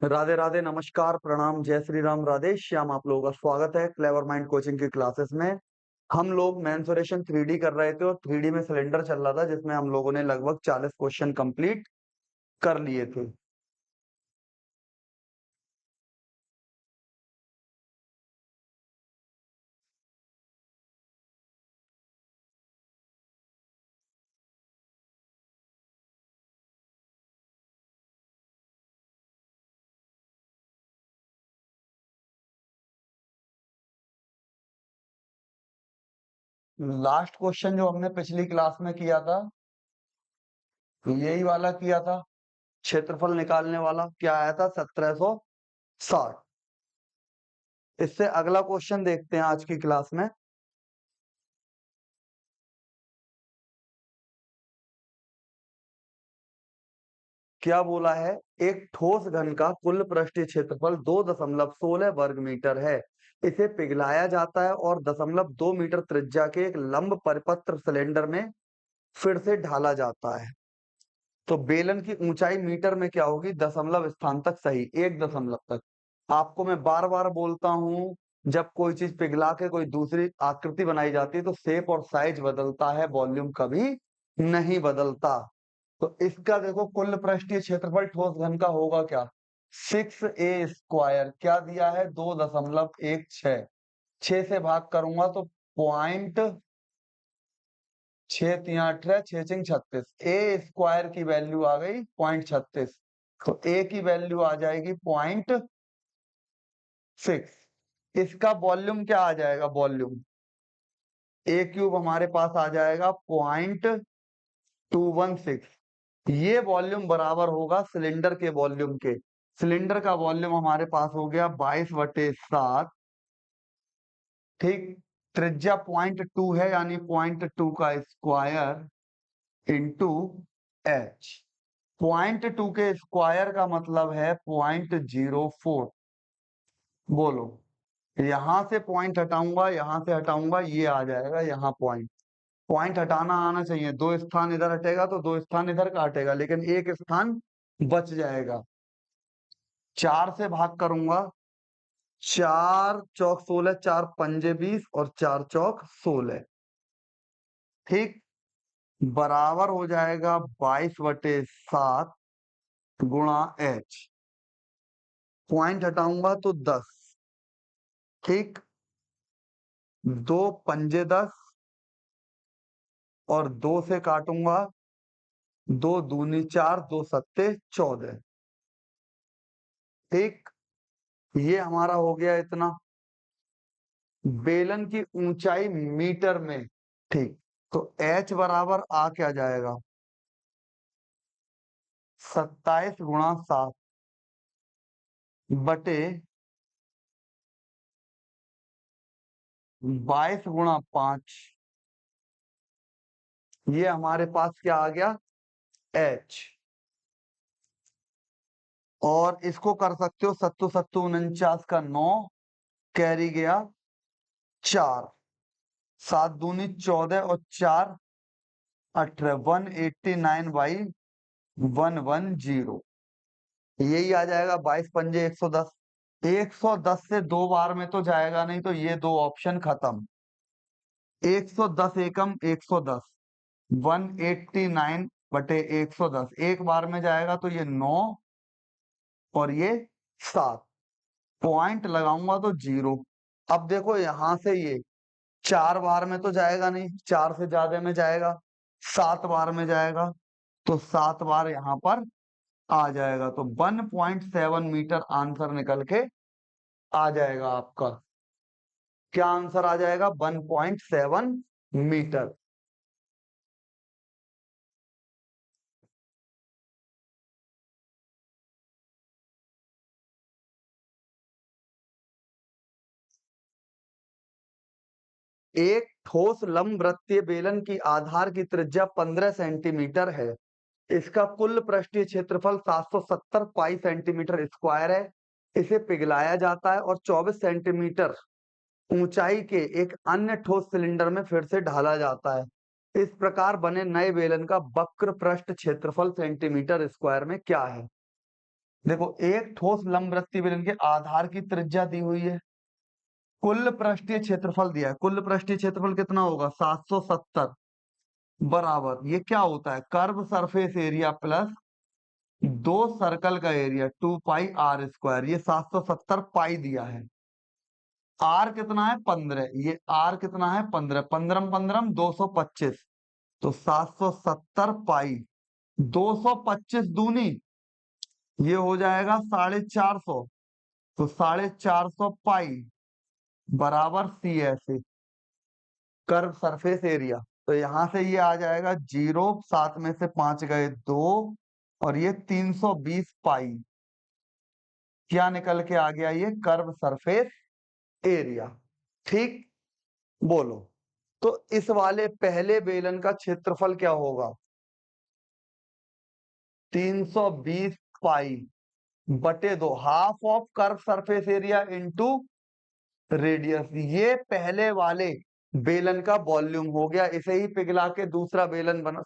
राधे राधे, नमस्कार, प्रणाम, जय श्री राम, राधे श्याम। आप लोगों का स्वागत है क्लेवर माइंड कोचिंग की क्लासेस में। हम लोग मेंसुरेशन 3D कर रहे थे और 3D में सिलेंडर चल रहा था, जिसमें हम लोगों ने लगभग 40 क्वेश्चन कंप्लीट कर लिए थे। लास्ट क्वेश्चन जो हमने पिछली क्लास में किया था, यही वाला किया था। क्षेत्रफल निकालने वाला क्या आया था? 1760। इससे अगला क्वेश्चन देखते हैं आज की क्लास में। क्या बोला है? एक ठोस घन का कुल पृष्ठीय क्षेत्रफल 2.16 वर्ग मीटर है। इसे पिघलाया जाता है और 0.2 मीटर त्रिज्या के एक लंब परिपत्र सिलेंडर में फिर से ढाला जाता है। तो बेलन की ऊंचाई मीटर में क्या होगी? दशमलव स्थान तक सही, एक दशमलव तक। आपको मैं बार बार बोलता हूं, जब कोई चीज पिघला के कोई दूसरी आकृति बनाई जाती है तो शेप और साइज बदलता है, वॉल्यूम कभी नहीं बदलता। तो इसका देखो, कुल पृष्ठीय क्षेत्रफल ठोस घन का होगा क्या? 6a² क्या दिया है? 2.16। 6 से भाग करूंगा तो पॉइंट 6×3=8, 6×6=36। ए स्क्वायर की वैल्यू आ गई 0.36। तो ए की वैल्यू आ जाएगी 0.6। इसका वॉल्यूम क्या आ जाएगा? वॉल्यूम a³ हमारे पास आ जाएगा 0.216। ये वॉल्यूम बराबर होगा सिलेंडर के वॉल्यूम के। सिलेंडर का वॉल्यूम हमारे पास हो गया 22/7। ठीक। त्रिज्या 0.2 है, यानी 0.2 का स्क्वायर इंटू एच। 0.2 के स्क्वायर का मतलब है 0.04। बोलो, यहां से पॉइंट हटाऊंगा, यहां से हटाऊंगा, ये आ जाएगा यहाँ पॉइंट। पॉइंट हटाना आना चाहिए। 2 स्थान इधर हटेगा तो 2 स्थान इधर का हटेगा, लेकिन एक स्थान बच जाएगा। 4 से भाग करूंगा, 4×4=16, 4×5=20 और 4×4=16। ठीक। बराबर हो जाएगा 22/7 गुणा एच। पॉइंट हटाऊंगा तो 10। ठीक। 2×5=10 और 2 से काटूंगा, 2×2=4, 2×7=14। ठीक। ये हमारा हो गया इतना। बेलन की ऊंचाई मीटर में। ठीक। तो h बराबर आ क्या जाएगा? 27×7 बटे 22×5। ये हमारे पास क्या आ गया? h। और इसको कर सकते हो, 7 7 49 का 9 कैरी गया 4, 7×2=14 और 4×18 189/110। यही आ जाएगा 22×5=110। 110 से 2 बार में तो जाएगा नहीं, तो ये 2 ऑप्शन खत्म। 110 एकम 110, 189/110 एक बार में जाएगा तो ये 9 और ये 7। पॉइंट लगाऊंगा तो 0। अब देखो, यहां से ये 4 बार में तो जाएगा नहीं, 4 से ज्यादा में जाएगा, 7 बार में जाएगा, तो 7 बार यहां पर आ जाएगा। तो 1.7 मीटर आंसर निकल के आ जाएगा आपका। क्या आंसर आ जाएगा? 1.7 मीटर। एक ठोस लंबवृत्तीय बेलन की आधार की त्रिज्या 15 सेंटीमीटर है। इसका कुल पृष्ठीय क्षेत्रफल 770 पाई सेंटीमीटर स्क्वायर है। इसे पिघलाया जाता है और 24 सेंटीमीटर ऊंचाई के एक अन्य ठोस सिलेंडर में फिर से ढाला जाता है। इस प्रकार बने नए बेलन का वक्र पृष्ठ क्षेत्रफल सेंटीमीटर स्क्वायर में क्या है? देखो, एक ठोस लंबवृत्तीय बेलन के आधार की त्रिज्या दी हुई है, कुल पृष्ठीय क्षेत्रफल दिया है। कुल पृष्ठीय क्षेत्रफल कितना होगा? 770 बराबर, ये क्या होता है? कर्व सरफेस एरिया प्लस दो सर्कल का एरिया 2 पाई r²। ये 770 पाई दिया है। आर कितना है? 15। ये आर कितना है? 15। 15 225, तो 770 पाई 225 दूनी, ये हो जाएगा 450। तो 450 पाई बराबर सी ऐसे कर्व सरफेस एरिया। तो यहां से ये आ जाएगा 0, 7 में से 5 गए 2, और ये 320 पाई। क्या निकल के आ गया? ये कर्व सरफेस एरिया। ठीक, बोलो। तो इस वाले पहले बेलन का क्षेत्रफल क्या होगा? 320 पाई बटे 2, half of curve surface area into radius. ये पहले वाले बेलन का वॉल्यूम हो गया। इसे ही पिघला के दूसरा बेलन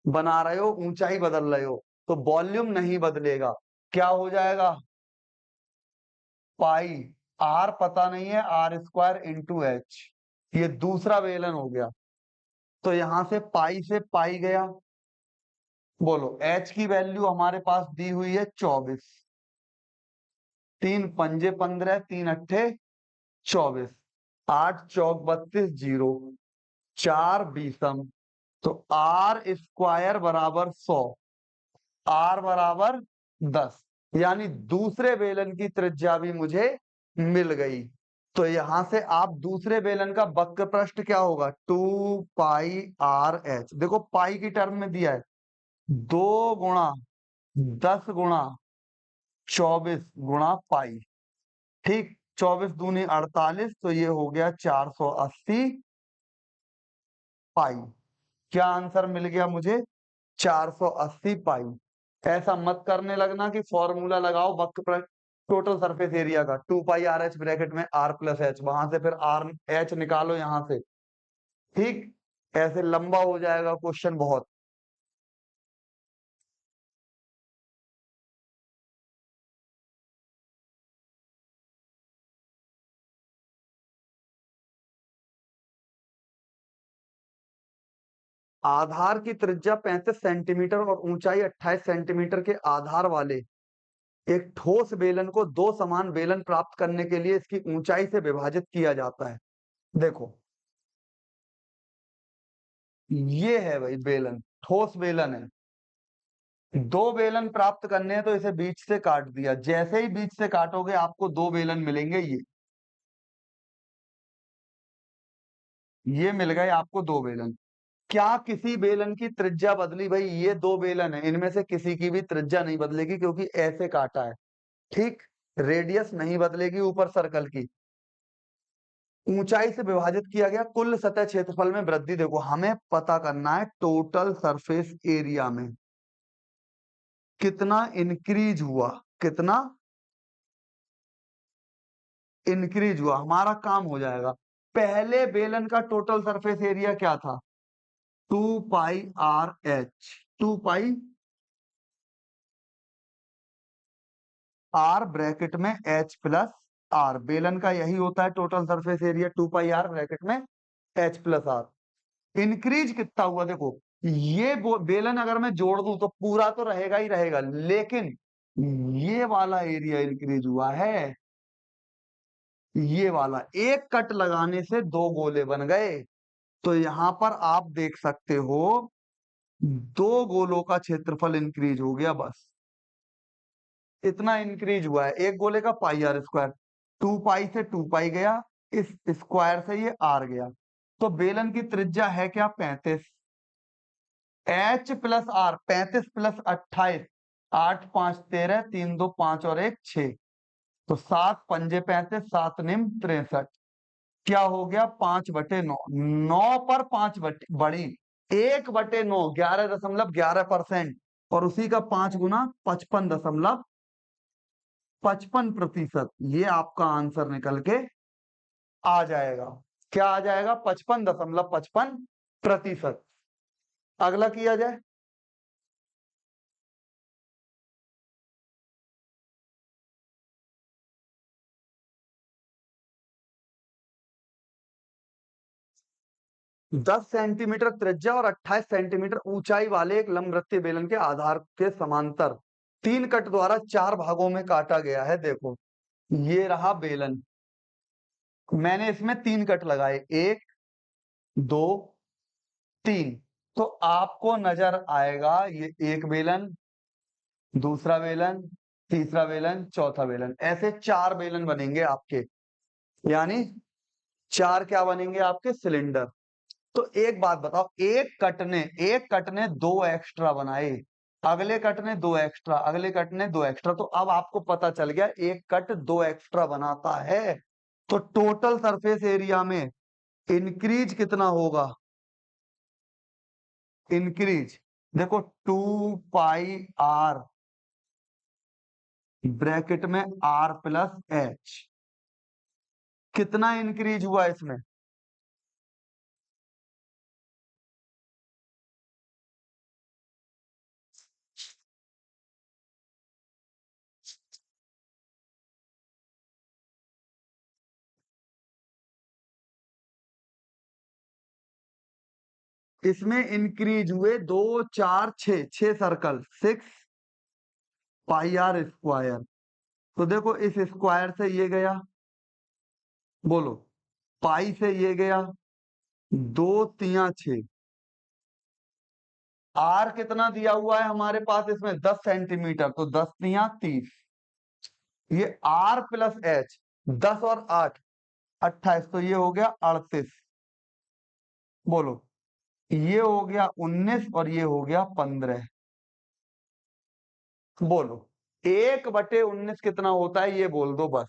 बना रहे हो, ऊंचाई बदल रहे हो, तो वॉल्यूम नहीं बदलेगा। क्या हो जाएगा? पाई, आर पता नहीं है, r² इंटू एच। ये दूसरा बेलन हो गया। तो यहां से पाई गया। बोलो, एच की वैल्यू हमारे पास दी हुई है 24। 3 पंजे 15, 3 अट्ठे 24, 8 चौक 32, 0, 4 बीसम। तो r² बराबर 100, r बराबर 10। यानी दूसरे बेलन की त्रिज्या भी मुझे मिल गई। तो यहां से आप दूसरे बेलन का वक्र पृष्ठ क्या होगा? 2 पाई r h। देखो, पाई की टर्म में दिया है 2 गुणा 10 गुणा 24 गुणा पाई। ठीक, 24 दूनी 48, तो ये हो गया 480 पाई। क्या आंसर मिल गया मुझे? 480 पाई। ऐसा मत करने लगना कि फॉर्मूला लगाओ वक्र पर टोटल सरफेस एरिया का, 2 पाई r h ब्रैकेट में r प्लस एच, वहां से फिर आर एच निकालो यहां से। ठीक, ऐसे लंबा हो जाएगा क्वेश्चन बहुत। आधार की त्रिज्या 35 सेंटीमीटर और ऊंचाई 28 सेंटीमीटर के आधार वाले एक ठोस बेलन को दो समान बेलन प्राप्त करने के लिए इसकी ऊंचाई से विभाजित किया जाता है। देखो, ये है भाई बेलन, ठोस बेलन है। दो बेलन प्राप्त करने हैं तो इसे बीच से काट दिया। जैसे ही बीच से काटोगे आपको दो बेलन मिलेंगे। ये मिल गए आपको दो बेलन। क्या किसी बेलन की त्रिज्या बदली? भाई, ये दो बेलन है, इनमें से किसी की भी त्रिज्या नहीं बदलेगी क्योंकि ऐसे काटा है। ठीक, रेडियस नहीं बदलेगी ऊपर सर्कल की। ऊंचाई से विभाजित किया गया, कुल सतह क्षेत्रफल में वृद्धि। देखो, हमें पता करना है टोटल सरफेस एरिया में कितना इंक्रीज हुआ, कितना इंक्रीज हुआ, हमारा काम हो जाएगा। पहले बेलन का टोटल सरफेस एरिया क्या था? 2 पाई r h। 2 पाई r ब्रैकेट में h प्लस r, बेलन का यही होता है टोटल सरफेस एरिया, 2 पाई r ब्रैकेट में h प्लस r। इंक्रीज कितना हुआ? देखो, ये बेलन अगर मैं जोड़ दूं तो पूरा तो रहेगा ही रहेगा, लेकिन ये वाला एरिया इंक्रीज हुआ है। ये वाला एक कट लगाने से दो गोले बन गए। तो यहां पर आप देख सकते हो दो गोलों का क्षेत्रफल इंक्रीज हो गया, बस इतना इंक्रीज हुआ है। एक गोले का पाई r², 2 पाई से 2 पाई गया, इस स्क्वायर से ये r गया। तो बेलन की त्रिज्या है क्या? 35। h प्लस r, 35 प्लस 28, 8 5 13, 3 2 5 और 1 6, तो 7 पंजे 35, 7 निम 63। क्या हो गया? 5/9। 9 पर 5 बड़ी, 1/9, 11.11%, और उसी का 5 गुना 55.55%। ये आपका आंसर निकल के आ जाएगा। क्या आ जाएगा? 55.55%। अगला किया जाए। 10 सेंटीमीटर त्रिज्या और 28 सेंटीमीटर ऊंचाई वाले एक लंबवृत्तीय बेलन के आधार के समांतर 3 कट द्वारा 4 भागों में काटा गया है। देखो, ये रहा बेलन, मैंने इसमें 3 कट लगाए, 1 2 3। तो आपको नजर आएगा ये एक बेलन, दूसरा बेलन, तीसरा बेलन, चौथा बेलन, ऐसे 4 बेलन बनेंगे आपके, यानी 4 क्या बनेंगे आपके सिलेंडर। तो एक बात बताओ, एक कट ने 2 एक्स्ट्रा बनाए, अगले कट ने 2 एक्स्ट्रा, अगले कट ने 2 एक्स्ट्रा, तो अब आपको पता चल गया एक कट 2 एक्स्ट्रा बनाता है। तो टोटल सरफेस एरिया में इंक्रीज कितना होगा? इंक्रीज देखो 2 पाई आर ब्रैकेट में आर प्लस एच, कितना इंक्रीज हुआ इसमें? इसमें इंक्रीज हुए 2 4 6 सर्कल, 6 पाई आर स्क्वायर। तो देखो इस स्क्वायर से ये गया, बोलो, पाई से ये गया, 2 तिया 6, आर कितना दिया हुआ है हमारे पास इसमें? 10 सेंटीमीटर, तो 10 तिया 30, ये आर प्लस एच, 10 और 8 28, तो ये हो गया 38। बोलो, ये हो गया 19 और ये हो गया 15। बोलो, 1/19 कितना होता है ये बोल दो बस।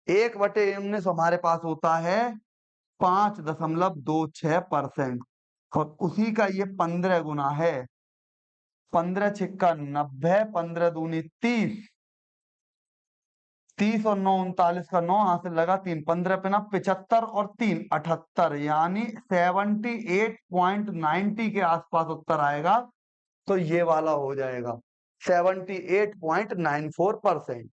1/19 हमारे पास होता है 5.26%, और उसी का ये 15 गुना है। 15 छिक्का 90, 15 दूनी 30, 30 और 9 39 का 9 हाथ से लगा 3, 15 पे ना 75 और 3 78, यानी 78.90 के आसपास उत्तर आएगा। तो ये वाला हो जाएगा 78.94%।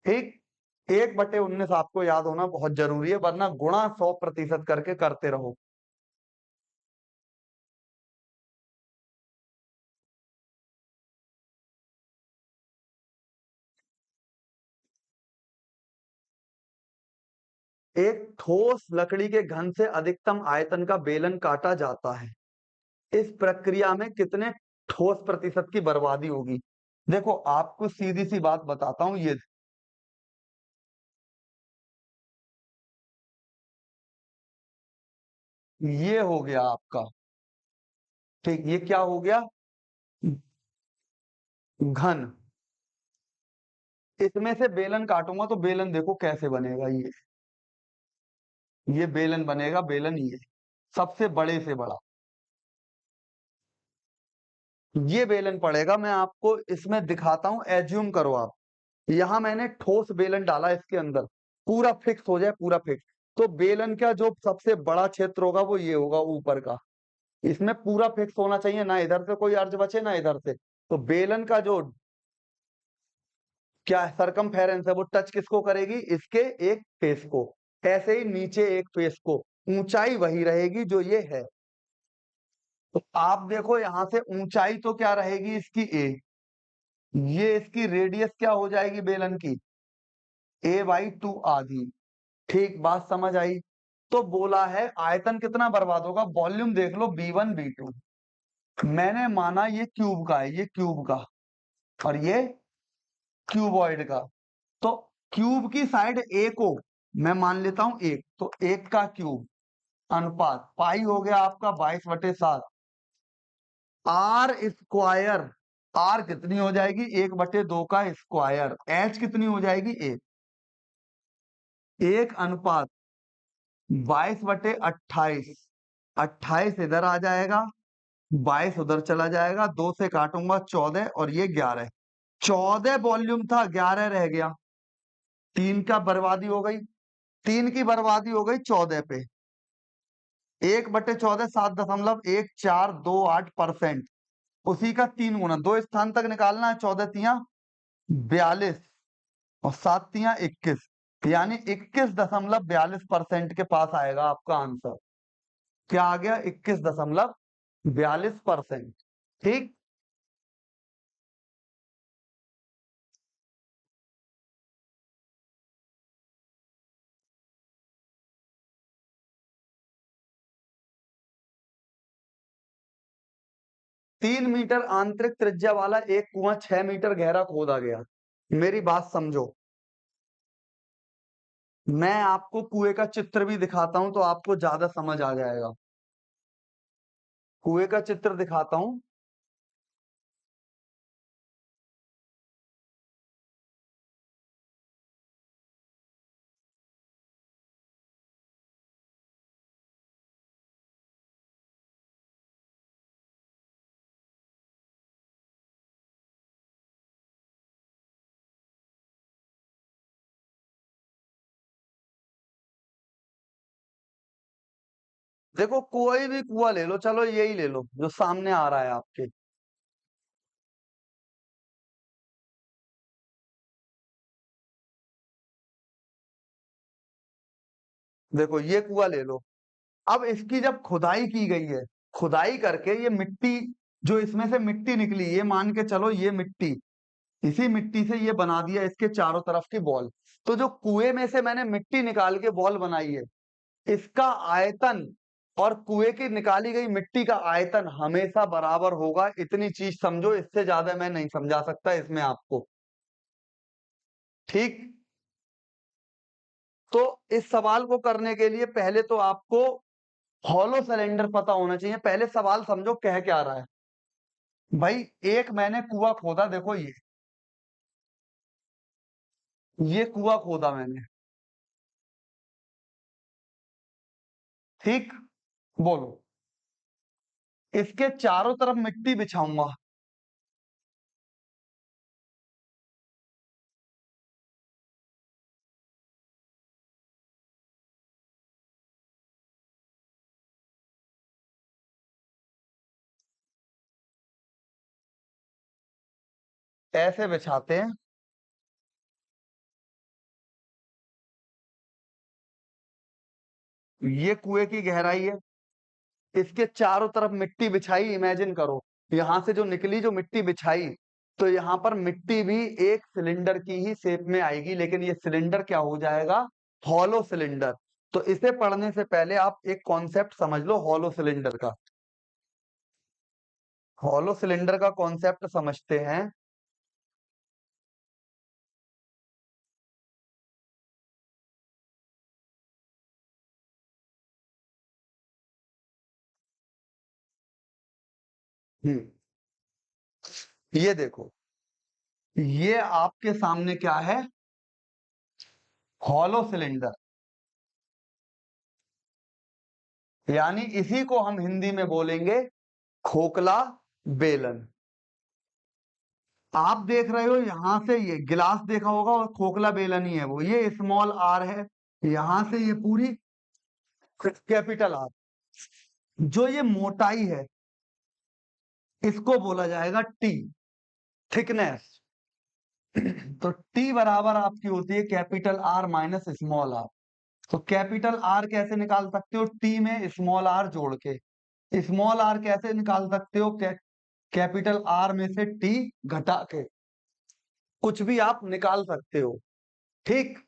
ठीक, 1/19 आपको याद होना बहुत जरूरी है, वरना गुणा 100% करके करते रहो। एक ठोस लकड़ी के घन से अधिकतम आयतन का बेलन काटा जाता है, इस प्रक्रिया में कितने ठोस प्रतिशत की बर्बादी होगी? देखो, आपको सीधी सी बात बताता हूं, ये हो गया आपका, ठीक, ये क्या हो गया? घन। इसमें से बेलन काटूंगा तो बेलन देखो कैसे बनेगा, ये बेलन बनेगा, बेलन ये सबसे बड़े से बड़ा, ये बेलन पड़ेगा। मैं आपको इसमें दिखाता हूं, एज्यूम करो आप, यहां मैंने ठोस बेलन डाला, इसके अंदर पूरा फिक्स हो जाए, पूरा फिक्स, तो बेलन का जो सबसे बड़ा क्षेत्र होगा वो ये होगा ऊपर का, इसमें पूरा फिक्स होना चाहिए, ना इधर से कोई अर्ज बचे ना इधर से। तो बेलन का जो क्या सरकमफेरेंस है वो टच किसको करेगी? इसके एक फेस को, ऐसे ही नीचे एक फेस को, ऊंचाई वही रहेगी जो ये है। तो आप देखो यहां से ऊंचाई तो क्या रहेगी इसकी? ए, ये इसकी रेडियस क्या हो जाएगी बेलन की? A/2 आधी। ठीक, बात समझ आई? तो बोला है आयतन कितना बर्बाद होगा, वॉल्यूम देख लो B1 B2, मैंने माना ये क्यूब का है, ये क्यूब का, और ये क्यूबॉइड का। तो क्यूब की साइड ए को मैं मान लेता हूं 1, तो 1 का क्यूब अनुपात पाई हो गया आपका 22/7, आर स्क्वायर, आर कितनी हो जाएगी? 1/2 का स्क्वायर, एच कितनी हो जाएगी? 1, 1 अनुपात 22/28, 28 इधर आ जाएगा, 22 उधर चला जाएगा, 2 से काटूंगा 14 और ये 11, 14 वॉल्यूम था, 11 रह गया, 3 का बर्बादी हो गई, 3 की बर्बादी हो गई 14 पे, 1/14 7.1428%, उसी का 3 गुना, 2 स्थान तक निकालना है, 14 तिया 42 और 7 तिया 21, यानी 21.42% के पास आएगा आपका आंसर। क्या आ गया? 21.42%। ठीक। 3 मीटर आंतरिक त्रिज्या वाला एक कुआं 6 मीटर गहरा खोदा गया। मेरी बात समझो, मैं आपको कुएं का चित्र भी दिखाता हूं तो आपको ज्यादा समझ आ जाएगा। कुएं का चित्र दिखाता हूं। देखो, कोई भी कुआं ले लो, चलो यही ले लो जो सामने आ रहा है आपके। देखो, ये कुआं ले लो। अब इसकी जब खुदाई की गई है, खुदाई करके ये मिट्टी, जो इसमें से मिट्टी निकली, ये मान के चलो ये मिट्टी, इसी मिट्टी से ये बना दिया इसके चारों तरफ की बॉल। तो जो कुएं में से मैंने मिट्टी निकाल के बॉल बनाई है, इसका आयतन और कुएं की निकाली गई मिट्टी का आयतन हमेशा बराबर होगा। इतनी चीज समझो, इससे ज्यादा मैं नहीं समझा सकता इसमें आपको। ठीक। तो इस सवाल को करने के लिए पहले तो आपको हॉलो सिलेंडर पता होना चाहिए। पहले सवाल समझो कह क्या रहा है। भाई, एक मैंने कुआं खोदा, देखो ये कुआं खोदा मैंने। ठीक। बोलो, इसके चारों तरफ मिट्टी बिछाऊंगा। ऐसे बिछाते हैं। ये कुएं की गहराई है, इसके चारों तरफ मिट्टी बिछाई। इमेजिन करो, यहां से जो निकली, जो मिट्टी बिछाई, तो यहां पर मिट्टी भी एक सिलेंडर की ही शेप में आएगी, लेकिन ये सिलेंडर क्या हो जाएगा? Hollow cylinder. तो इसे पढ़ने से पहले आप एक कॉन्सेप्ट समझ लो हॉलो सिलेंडर का। हॉलो सिलेंडर का कॉन्सेप्ट समझते हैं। हम्म ये देखो, ये आपके सामने क्या है? Hollow cylinder. यानी इसी को हम हिंदी में बोलेंगे खोखला बेलन। आप देख रहे हो यहां से, ये गिलास देखा होगा और खोखला बेलन ही है वो, ये स्मॉल आर है। यहां से ये पूरी कैपिटल आर। जो ये मोटाई है, इसको बोला जाएगा टी, थिकनेस। तो टी बराबर आपकी होती है capital R minus small R. तो कैपिटल आर कैसे निकाल सकते हो? टी में स्मॉल आर जोड़ के। स्मॉल आर कैसे निकाल सकते हो? कैपिटल आर में से टी घटा के। कुछ भी आप निकाल सकते हो। ठीक।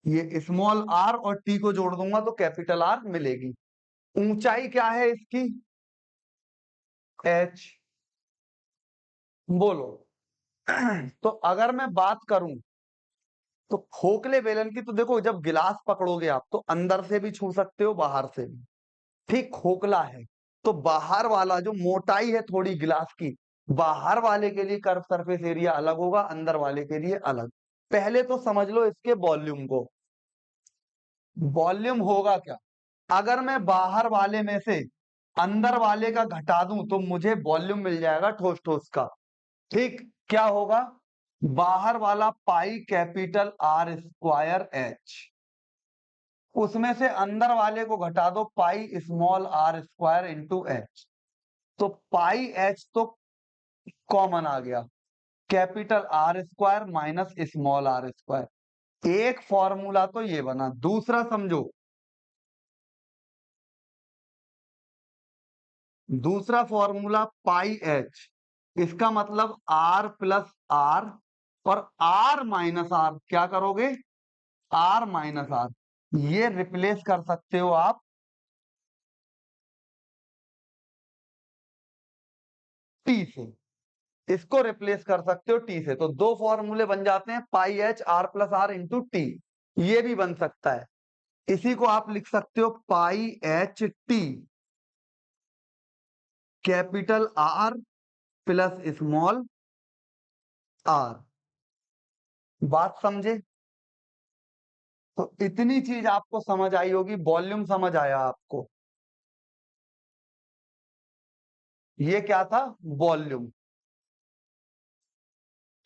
ये स्मॉल आर और टी को जोड़ दूंगा तो कैपिटल आर मिलेगी। ऊंचाई क्या है इसकी? एच। बोलो। तो अगर मैं बात करूं, तो खोखले बेलन की, तो देखो जब गिलास पकड़ोगे आप, तो अंदर से भी छू सकते हो, बाहर से भी। ठीक, खोखला है। तो बाहर वाला जो मोटाई है थोड़ी गिलास की, बाहर वाले के लिए कर्व सरफेस एरिया अलग होगा, अंदर वाले के लिए अलग। पहले तो समझ लो इसके वॉल्यूम को। वॉल्यूम होगा क्या? अगर मैं बाहर वाले में से अंदर वाले का घटा दूं तो मुझे वॉल्यूम मिल जाएगा ठोस ठोस का। ठीक। क्या होगा? बाहर वाला pi capital R square H, उसमें से अंदर वाले को घटा दो, pi small R square into H. तो पाई एच तो कॉमन आ गया, capital R square minus small R square. एक फॉर्मूला तो ये बना। दूसरा समझो, दूसरा फॉर्मूला पाई एच, इसका मतलब आर प्लस आर और आर माइनस आर, क्या करोगे, आर माइनस आर, ये रिप्लेस कर सकते हो आप टी से, इसको रिप्लेस कर सकते हो टी से। तो दो फॉर्मूले बन जाते हैं, pi H R plus R into T, ये भी बन सकता है। इसी को आप लिख सकते हो pi H T capital R plus small R. बात समझे? तो इतनी चीज आपको समझ आई होगी, वॉल्यूम समझ आया आपको, ये क्या था, वॉल्यूम।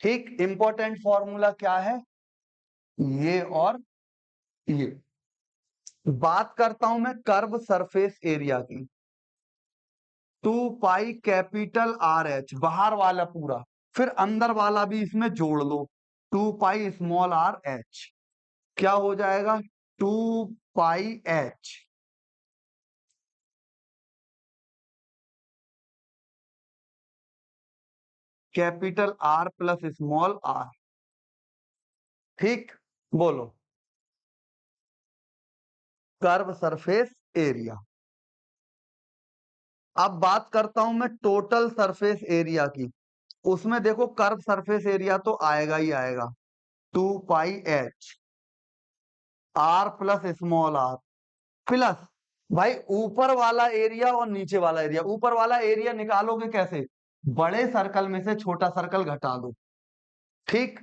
ठीक, इंपॉर्टेंट फॉर्मूला क्या है, ये और ये। बात करता हूं मैं कर्व सरफेस एरिया की, 2 पाई कैपिटल आर एच, बाहर वाला पूरा, फिर अंदर वाला भी इसमें जोड़ लो, 2 पाई स्मॉल आर एच, क्या हो जाएगा, 2 pi H capital R plus small R. ठीक, बोलो, कर्व सरफेस एरिया। अब बात करता हूं मैं टोटल सरफेस एरिया की, उसमें देखो कर्व सरफेस एरिया तो आएगा ही आएगा, 2 pi H R plus small R plus, भाई ऊपर वाला एरिया और नीचे वाला एरिया, ऊपर वाला एरिया निकालोगे कैसे, बड़े सर्कल में से छोटा सर्कल घटा दो। ठीक,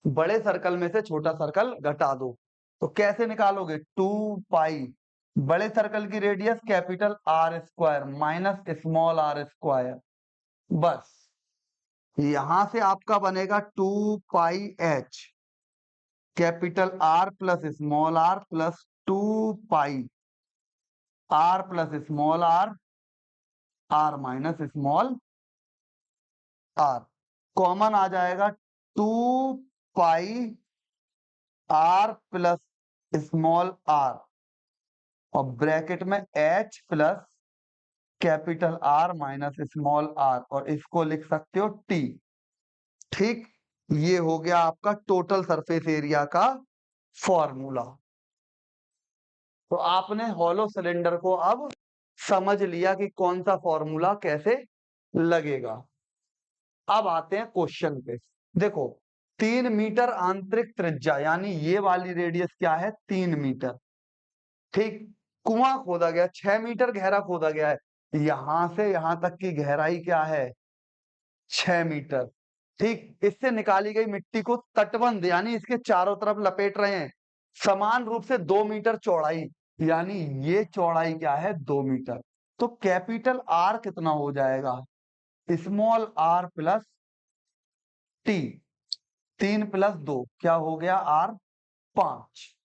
बड़े सर्कल में से छोटा सर्कल घटा दो, तो कैसे निकालोगे, 2 पाई, बड़े सर्कल की radius capital R square minus small R square, बस यहां से आपका बनेगा 2 pi H capital R plus small R plus 2 pi R plus small R, R minus small R, common आ जाएगा 2 pi R plus small R और bracket में H plus capital R minus small R, और इसको लिख सकते हो T. ठीक, ये हो गया आपका टोटल सरफेस एरिया का फॉर्मूला। तो आपने हॉलो सिलेंडर को अब समझ लिया कि कौन सा फॉर्मूला कैसे लगेगा। अब आते हैं क्वेश्चन पे। देखो, 3 मीटर आंतरिक त्रिज्या, यानी ये वाली रेडियस क्या है, 3 मीटर। ठीक, कुआं खोदा गया, 6 मीटर गहरा खोदा गया है, यहां से यहां तक की गहराई क्या है, 6 मीटर। ठीक, इससे निकाली गई मिट्टी को तटबंध, यानी इसके चारों तरफ लपेट रहे हैं, समान रूप से 2 मीटर चौड़ाई, यानी ये चौड़ाई क्या है, 2 मीटर। तो कैपिटल आर कितना हो जाएगा, स्मॉल आर प्लस टी, 3 + 2 क्या हो गया, आर 5।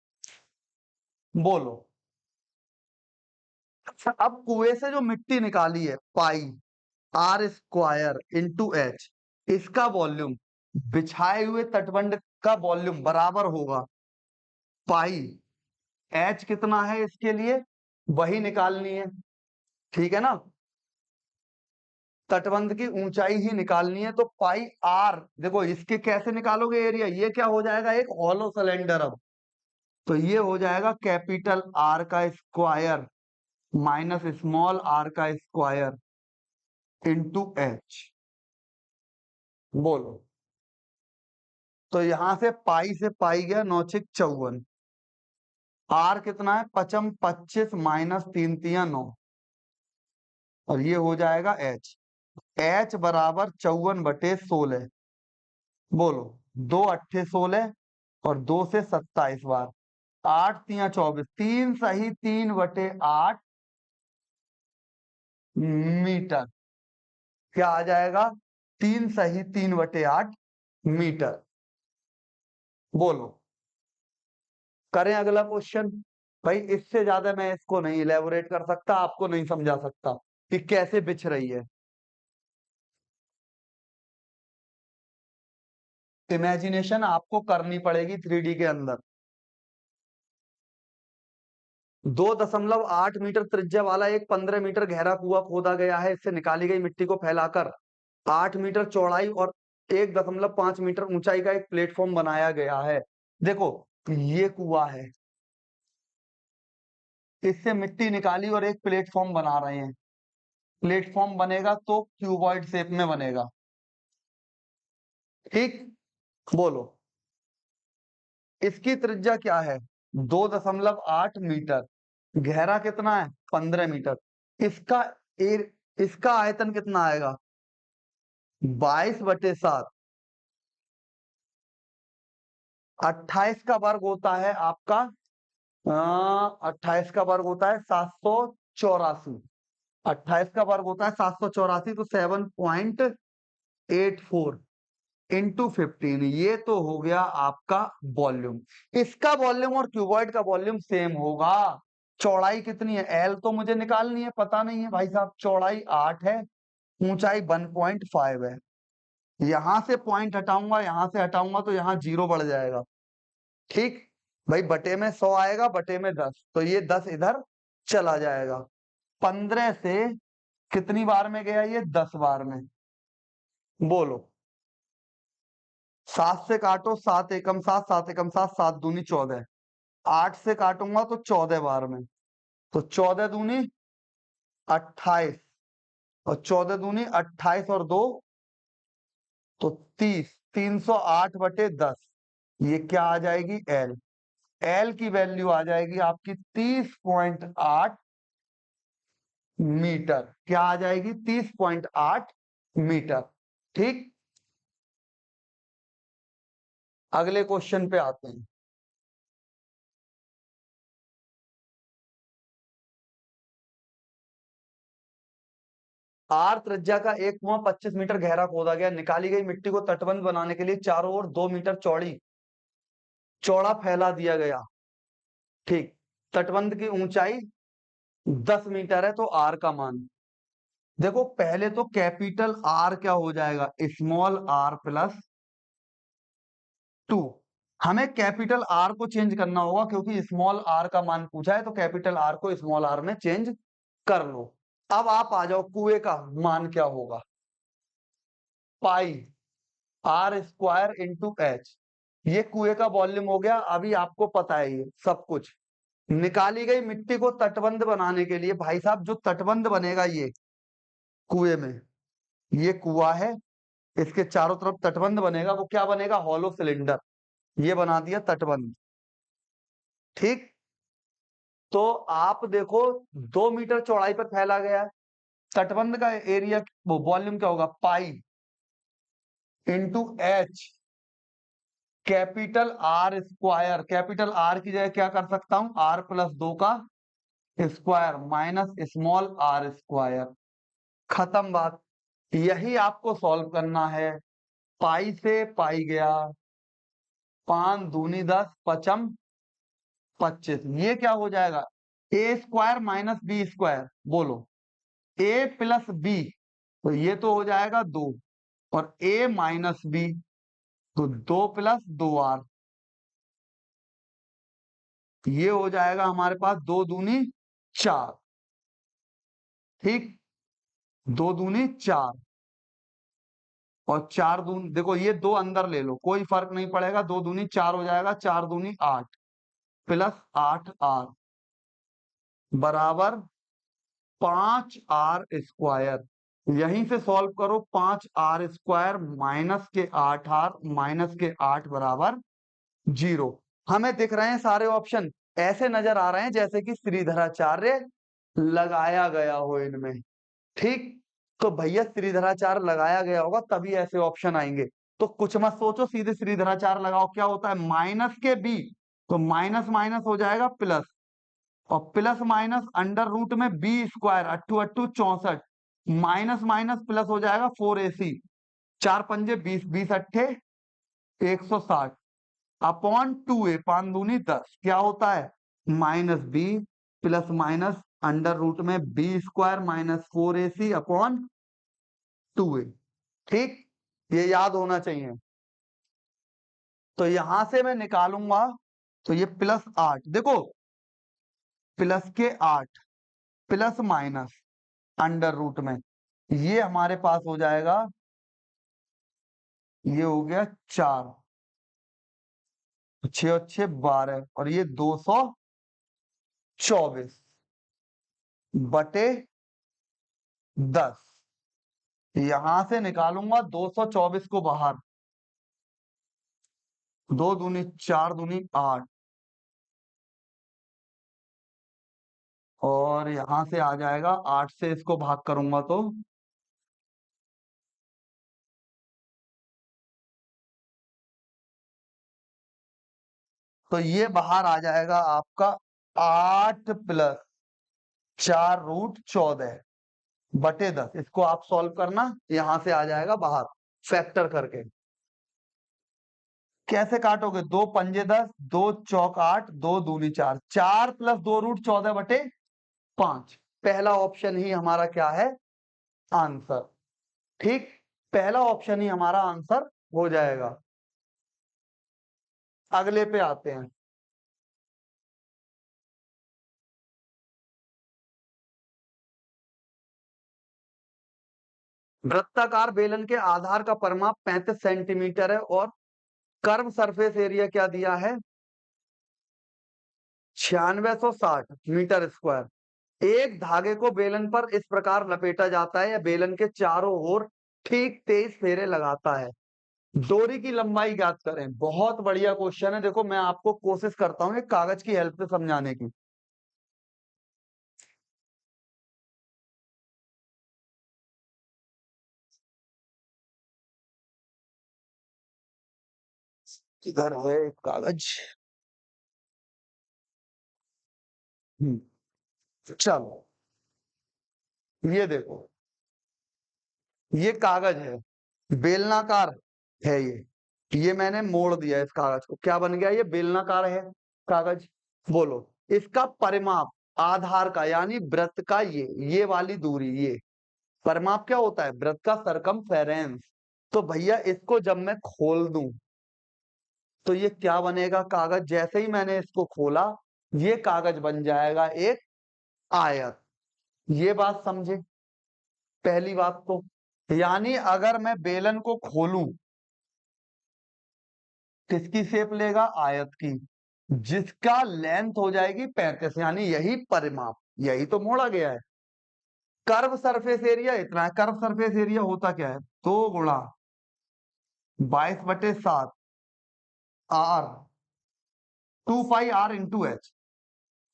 बोलो, अच्छा अब कुएं से जो मिट्टी निकाली है, पाई आर स्क्वायर इंटू एच, इसका वॉल्यूम बिछाए हुए तटबंध का वॉल्यूम बराबर होगा पाई, एच कितना है इसके लिए, वही निकालनी है, ठीक है ना, तटबंध की ऊंचाई ही निकालनी है, तो पाई आर, देखो इसके कैसे निकालोगे एरिया, ये क्या हो जाएगा, एक हॉलो सिलेंडर। अब तो ये हो जाएगा कैपिटल आर का स्क्वायर माइनस स्मॉल आर का स्क्वायर इंटू एच। बोलो, तो यहां से पाई गया 9×6 = 54, आर कितना है, 55 माइनस 3×3 = 9, और ये हो जाएगा एच, एच बराबर 54/16। बोलो, 2 × 8 = 16 और 2 से 27 बार, 8×3 = 24, 3 सही 3/8 मीटर, क्या आ जाएगा, 3 सही 3/8 मीटर। बोलो, करें अगला क्वेश्चन। भाई इससे ज्यादा मैं इसको नहीं इलेबोरेट कर सकता, आपको नहीं समझा सकता कि कैसे बिछ रही है। इमेजिनेशन आपको करनी पड़ेगी 3D के अंदर। 2.8 मीटर त्रिज्या वाला एक 15 मीटर गहरा कुआं खोदा गया है। इससे निकाली गई मिट्टी को फैलाकर 8 मीटर चौड़ाई और 1.5 मीटर ऊंचाई का एक प्लेटफॉर्म बनाया गया है। देखो, ये कुआं है, इससे मिट्टी निकाली और एक प्लेटफॉर्म बना रहे हैं। प्लेटफॉर्म बनेगा तो क्यूबॉइड शेप में बनेगा। ठीक, बोलो इसकी त्रिज्या क्या है? 2.8 मीटर, गहरा कितना है? 15 मीटर। इसका इसका आयतन कितना आएगा? 22/7। 28 का वर्ग होता है आपका 28 का वर्ग होता है 784। 28 का वर्ग होता है 784, तो 7.84 इंटू 15, ये तो हो गया आपका वॉल्यूम। इसका वॉल्यूम और क्यूबॉइड का वॉल्यूम सेम होगा। चौड़ाई कितनी है? एल तो मुझे निकालनी है, पता नहीं है भाई साहब। चौड़ाई 8 है, ऊंचाई 1.5 है। यहां से पॉइंट हटाऊंगा, यहां से हटाऊंगा तो यहां 0 बढ़ जाएगा। ठीक भाई, बटे में 100 आएगा, बटे में 10, तो ये 10 इधर चला जाएगा। 15 से कितनी बार में गया ये? 10 बार में। बोलो, 7 से काटो, 7 एकम 7, 7 एकम 7, 7 दूनी 14। 8 से काटूंगा तो 14 बार में, तो 14 दूनी 28, और 14 दूनी 28 और 2 तो 30। 308/10, ये क्या आ जाएगी? एल। एल की वैल्यू आ जाएगी आपकी 30.8 मीटर। क्या आ जाएगी? 30.8 मीटर। ठीक, अगले क्वेश्चन पे आते हैं। आर त्रिज्या का एक कुआं 25 मीटर गहरा खोदा गया। निकाली गई मिट्टी को तटबंध बनाने के लिए चारों ओर 2 मीटर चौड़ा फैला दिया गया। ठीक, तटबंध की ऊंचाई 10 मीटर है, तो आर का मान देखो। पहले तो कैपिटल आर क्या हो जाएगा? Small R plus 2। हमें कैपिटल आर को चेंज करना होगा, क्योंकि स्मॉल आर का मान पूछा है, तो कैपिटल आर को स्मॉल आर में चेंज कर लो। अब आप आ जाओ, कुएं का मान क्या होगा? पाई आर स्क्वायर इंटू एच। ये कुएं का वॉल्यूम हो गया। अभी आपको पता है ये सब कुछ। निकाली गई मिट्टी को तटबंध बनाने के लिए, भाई साहब जो तटबंध बनेगा ये कुएं में, ये कुआं है, इसके चारों तरफ तटबंध बनेगा। वो क्या बनेगा? Hollow cylinder. ये बना दिया तटबंध। ठीक, तो आप देखो 2 मीटर चौड़ाई पर फैला गया है। तटबंध का एरिया, वो वॉल्यूम क्या होगा? Pi into H capital R square. Capital R की जगह क्या कर सकता हूं? आर प्लस 2 का square minus small R square. खत्म बात। यही आपको सॉल्व करना है। पाई से पाई गया, 5 दूनी 10, पचम 25। ये क्या हो जाएगा? ए स्क्वायर माइनस बी स्क्वायर। बोलो, ए प्लस बी, तो ये तो हो जाएगा 2, और ए माइनस बी, तो 2 प्लस 2 आर, ये हो जाएगा हमारे पास 2 दूनी 4। ठीक, 2 दूनी 4, और 4 दूनी, देखो ये 2 अंदर ले लो, कोई फर्क नहीं पड़ेगा। 2 दूनी 4 हो जाएगा, 4 दूनी 8 प्लस 8 आर बराबर 5 आर स्क्वायर। यहीं से सॉल्व करो। 5 आर स्क्वायर माइनस के 8 आर माइनस के 8 बराबर 0। हमें दिख रहे हैं सारे ऑप्शन, ऐसे नजर आ रहे हैं जैसे कि श्रीधराचार्य लगाया गया हो इनमें। ठीक, तो भैया श्रीधराचार्य लगाया गया होगा तभी ऐसे ऑप्शन आएंगे। तो कुछ मत सोचो, सीधे श्रीधराचार्य लगाओ। क्या होता है? माइनस के बी, तो माइनस माइनस हो जाएगा प्लस, और प्लस माइनस अंडर रूट में बी स्क्वायर, अट्ठू अट्ठू 64, माइनस माइनस प्लस हो जाएगा 4ac। 4 पंजे 20, 20 अट्ठे 160 अपॉन 2a, 5 दूनी 10। क्या होता है? Minus B plus minus under root में B square minus 4ac upon 2a। ठीक, ये याद होना चाहिए। तो यहां से मैं निकालूंगा, तो ये +8। देखो प्लस के 8 प्लस माइनस अंडर रूट में, ये हमारे पास हो जाएगा, ये हो गया 4, 6 और 6 12, और ये 224 बटे 10। यहां से निकालूंगा 224 को बाहर, 2 दूनी 4 दूनी 8, और यहां से आ जाएगा 8 से इसको भाग करूंगा तो ये बाहर आ जाएगा आपका 8 प्लस 4√14 बटे 10। इसको आप सॉल्व करना, यहां से आ जाएगा बाहर फैक्टर करके। कैसे काटोगे? 2 पंजे 10, 2 चौक 8, 2 दूनी 4, 4 प्लस 2√14 बटे 5। पहला ऑप्शन ही हमारा क्या है? आंसर। ठीक, पहला ऑप्शन ही हमारा आंसर हो जाएगा। अगले पे आते हैं। वृत्ताकार बेलन के आधार का परिमाप 35 सेंटीमीटर है और कर्व सरफेस एरिया क्या दिया है? 9660 मीटर स्क्वायर। एक धागे को बेलन पर इस प्रकार लपेटा जाता है या बेलन के चारों ओर ठीक 23 फेरे लगाता है। डोरी की लंबाई ज्ञात करें। बहुत बढ़िया क्वेश्चन है। देखो, मैं आपको कोशिश करता हूँ एक कागज की हेल्प से समझाने की। इधर है एक कागज। चलो, ये देखो, ये कागज है, बेलनाकार है ये मैंने मोड़ दिया इस कागज को, क्या बन गया? ये बेलनाकार है कागज। बोलो, इसका परिमाप आधार का यानी वृत्त का, ये वाली दूरी, ये परिमाप क्या होता है? वृत्त का सरकमफेरेंस। तो भैया इसको जब मैं खोल दूं तो ये क्या बनेगा? कागज। जैसे ही मैंने इसको खोला, ये कागज बन जाएगा एक आयत। ये बात समझे? पहली बात तो, यानी अगर मैं बेलन को खोलूं, किसकी शेप लेगा? आयत की, जिसका लेंथ हो जाएगी 35, यानी यही परिमाप, यही तो मोड़ा गया है। कर्व सरफेस एरिया इतना है। कर्व सरफेस एरिया होता क्या है? 2 × 22/7 आर, 2πr × H,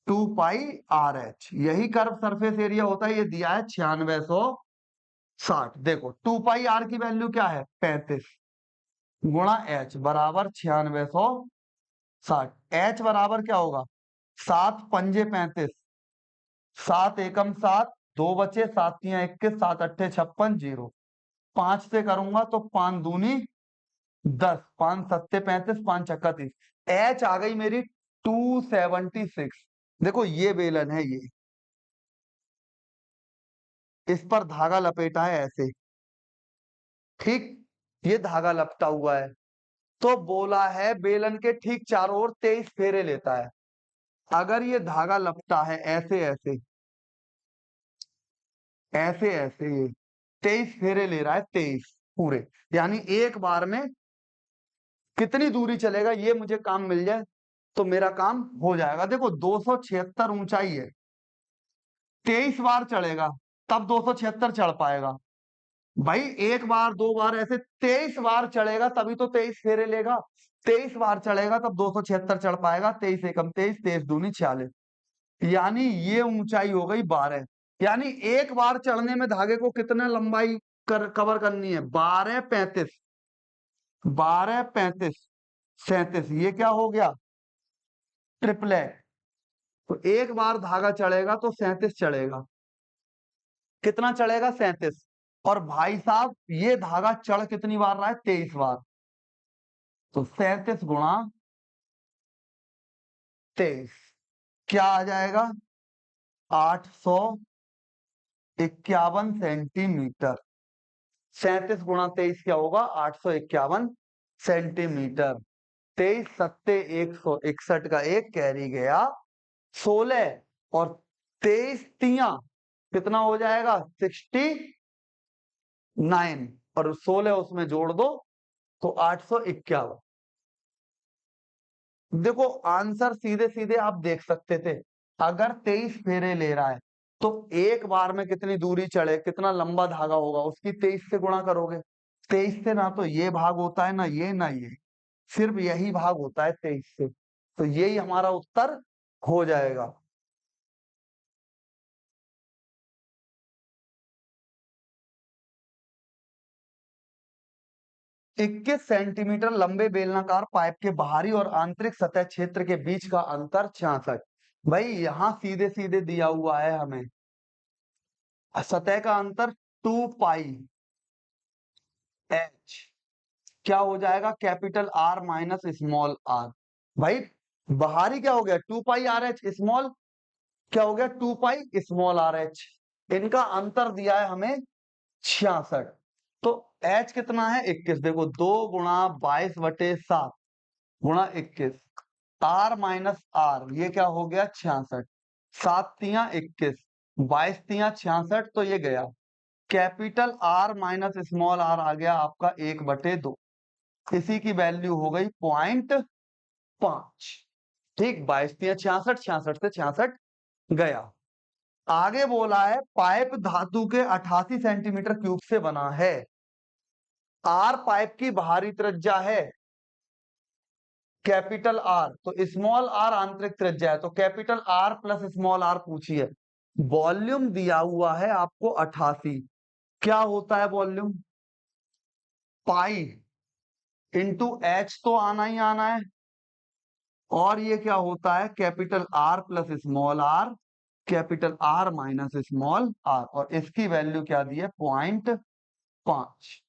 2πRH, यही कर्व सरफेस एरिया होता है। ये दिया है 9660। देखो, 2πr की वैल्यू क्या है? 35 गुणा H बराबर 9660। H बराबर क्या होगा? 7 पंजे 35, 7 एकम 7, 2 बचे, 7 तियां 21, 7 अट्ठे 56, 0। 5 से करूंगा तो 5 दूनी 10, 5 सत्ते 35, 5 छक्का 30। H आ गई मेरी 276। देखो, ये बेलन है, ये इस पर धागा लपेटा है ऐसे, ठीक, ये धागा लपटा हुआ है। तो बोला है बेलन के ठीक चारों ओर 23 फेरे लेता है। अगर ये धागा लपटा है ऐसे ऐसे ऐसे ऐसे, ये 23 फेरे ले रहा है, 23 पूरे, यानी एक बार में कितनी दूरी चलेगा, ये मुझे काम मिल जाए तो मेरा काम हो जाएगा। देखो, 276 ऊंचाई है, 23 बार चढ़ेगा तब 276 चढ़ पाएगा। भाई एक बार दो बार ऐसे 23 बार चढ़ेगा तभी तो 23 फेरे लेगा। 23 बार चढ़ेगा तब 276 चढ़ पाएगा। 23 एकम 23, 23 दूनी 46, यानी ये ऊंचाई हो गई 12। यानी एक बार चढ़ने में धागे को कितना लंबाई कवर करनी है? 12 35, 12 35 37, ये क्या हो गया? ट्रिपलेट। तो एक बार धागा चढ़ेगा तो 37 चढ़ेगा। कितना चढ़ेगा? 37। और भाई साहब, ये धागा चढ़ कितनी बार रहा है? 23 बार। तो 37 गुणा 23 क्या आ जाएगा? 851 सेंटीमीटर। 37 गुणा 23 क्या होगा? 851 सेंटीमीटर। 23 सत्ते 161 का एक कैरी गया 16, और 23 तिया कितना हो जाएगा 69 और 16 उसमें जोड़ दो तो 851। देखो आंसर सीधे सीधे आप देख सकते थे, अगर 23 फेरे ले रहा है तो एक बार में कितनी दूरी चढ़े, कितना लंबा धागा होगा, उसकी 23 से गुणा करोगे। 23 से ना तो ये भाग होता है ना ये, सिर्फ यही भाग होता है 23 से, तो यही हमारा उत्तर हो जाएगा। 21 सेंटीमीटर लंबे बेलनाकार पाइप के बाहरी और आंतरिक सतह क्षेत्र के बीच का अंतर 66। भाई यहां सीधे सीधे दिया हुआ है हमें सतह का अंतर 2 पाई एच, क्या हो जाएगा capital R minus small R. भाई बाहरी क्या हो गया 2 पाई आर एच, स्मॉल क्या हो गया 2 पाई स्मॉल आर एच। इनका अंतर दिया है हमें 66, तो एच कितना है 21। देखो 2 गुणा 22/7 गुणा 21, आर माइनस आर ये क्या हो गया 66, 7 तिया 21, 22 तिया 66, तो ये गया capital R minus small R आ गया आपका 1/2। इसी की वैल्यू हो गई 0.5। ठीक 22 तिया 66, 66 से 66 गया। आगे बोला है पाइप धातु के 88 सेंटीमीटर क्यूब से बना है, आर पाइप की बाहरी त्रिज्या है कैपिटल आर, तो स्मॉल आर आंतरिक त्रिज्या है, तो capital R plus small R पूछिए। वॉल्यूम दिया हुआ है आपको 88, क्या होता है वॉल्यूम पाई इंटू एच तो आना ही आना है, और ये क्या होता है capital R plus small R, capital R minus small R, और इसकी वैल्यू क्या दी है 0.5।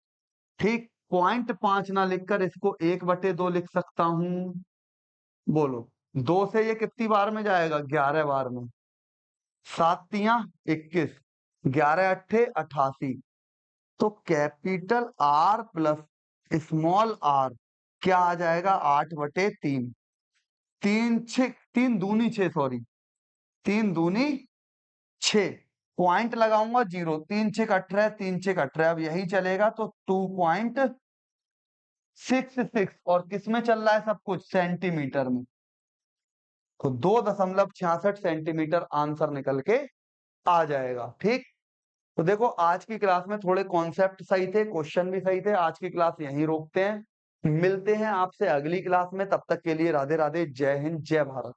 ठीक 0.5 ना लिखकर इसको 1/2 लिख सकता हूं। बोलो 2 से ये कितनी बार में जाएगा 11 बार में, 7 तिया 21, 11 अट्ठे 88, तो capital R plus small R क्या आ जाएगा 8/3। 3 दूनी 6, सॉरी 3 दूनी 6, पॉइंट लगाऊंगा 0, 3 6 18, 3 6 18, अब यही चलेगा तो 2.66, और किसमें चल रहा है सब कुछ सेंटीमीटर में, तो 2.66 सेंटीमीटर आंसर निकल के आ जाएगा। ठीक, तो देखो आज की क्लास में थोड़े कॉन्सेप्ट सही थे, क्वेश्चन भी सही थे। आज की क्लास यहीं रोकते हैं, मिलते हैं आपसे अगली क्लास में, तब तक के लिए राधे राधे, जय हिंद जय भारत।